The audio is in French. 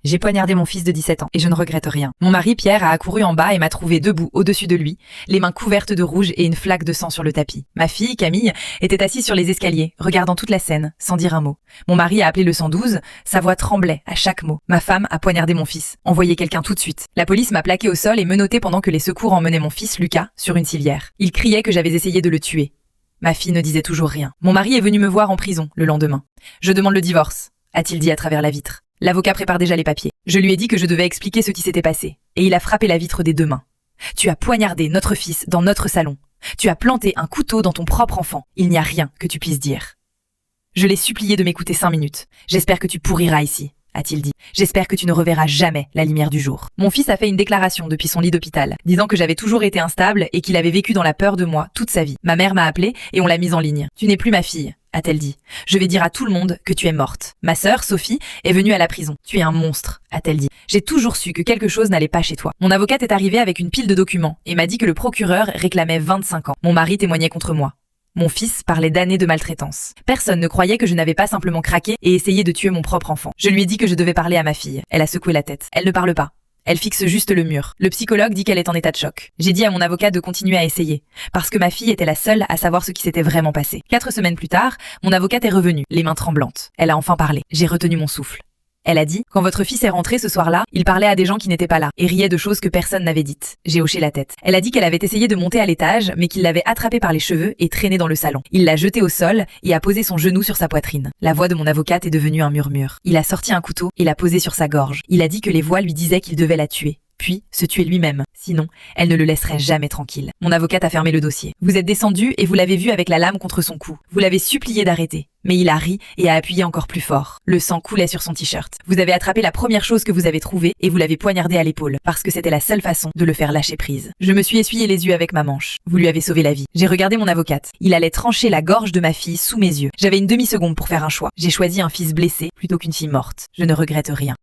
J'ai poignardé mon fils de 17 ans et je ne regrette rien. Mon mari Pierre a accouru en bas et m'a trouvé debout au-dessus de lui, les mains couvertes de rouge et une flaque de sang sur le tapis. Ma fille, Camille, était assise sur les escaliers, regardant toute la scène, sans dire un mot. Mon mari a appelé le 112, sa voix tremblait à chaque mot. Ma femme a poignardé mon fils. Envoyez quelqu'un tout de suite. La police m'a plaqué au sol et menotté pendant que les secours emmenaient mon fils, Lucas, sur une civière. Il criait que j'avais essayé de le tuer. Ma fille ne disait toujours rien. Mon mari est venu me voir en prison le lendemain. Je demande le divorce, a-t-il dit à travers la vitre. L'avocat prépare déjà les papiers. Je lui ai dit que je devais expliquer ce qui s'était passé. Et il a frappé la vitre des deux mains. Tu as poignardé notre fils dans notre salon. Tu as planté un couteau dans ton propre enfant. Il n'y a rien que tu puisses dire. Je l'ai supplié de m'écouter 5 minutes. J'espère que tu pourriras ici, a-t-il dit. J'espère que tu ne reverras jamais la lumière du jour. Mon fils a fait une déclaration depuis son lit d'hôpital, disant que j'avais toujours été instable et qu'il avait vécu dans la peur de moi toute sa vie. Ma mère m'a appelée et on l'a mise en ligne. Tu n'es plus ma fille, a-t-elle dit. Je vais dire à tout le monde que tu es morte. Ma sœur, Sophie, est venue à la prison. Tu es un monstre, a-t-elle dit. J'ai toujours su que quelque chose n'allait pas chez toi. Mon avocate est arrivée avec une pile de documents et m'a dit que le procureur réclamait 25 ans. Mon mari témoignait contre moi. Mon fils parlait d'années de maltraitance. Personne ne croyait que je n'avais pas simplement craqué et essayé de tuer mon propre enfant. Je lui ai dit que je devais parler à ma fille. Elle a secoué la tête. Elle ne parle pas. Elle fixe juste le mur. Le psychologue dit qu'elle est en état de choc. J'ai dit à mon avocat de continuer à essayer, parce que ma fille était la seule à savoir ce qui s'était vraiment passé. 4 semaines plus tard, mon avocate est revenue, les mains tremblantes. Elle a enfin parlé. J'ai retenu mon souffle. Elle a dit, quand votre fils est rentré ce soir-là, il parlait à des gens qui n'étaient pas là et riait de choses que personne n'avait dites. J'ai hoché la tête. Elle a dit qu'elle avait essayé de monter à l'étage, mais qu'il l'avait attrapé par les cheveux et traîné dans le salon. Il l'a jeté au sol et a posé son genou sur sa poitrine. La voix de mon avocate est devenue un murmure. Il a sorti un couteau et l'a posé sur sa gorge. Il a dit que les voix lui disaient qu'il devait la tuer, puis se tuer lui-même. Sinon, elle ne le laisserait jamais tranquille. Mon avocate a fermé le dossier. Vous êtes descendu et vous l'avez vu avec la lame contre son cou. Vous l'avez supplié d'arrêter. Mais il a ri et a appuyé encore plus fort. Le sang coulait sur son t-shirt. Vous avez attrapé la première chose que vous avez trouvée et vous l'avez poignardé à l'épaule, parce que c'était la seule façon de le faire lâcher prise. Je me suis essuyé les yeux avec ma manche. Vous lui avez sauvé la vie. J'ai regardé mon avocate. Il allait trancher la gorge de ma fille sous mes yeux. J'avais une demi-seconde pour faire un choix. J'ai choisi un fils blessé plutôt qu'une fille morte. Je ne regrette rien.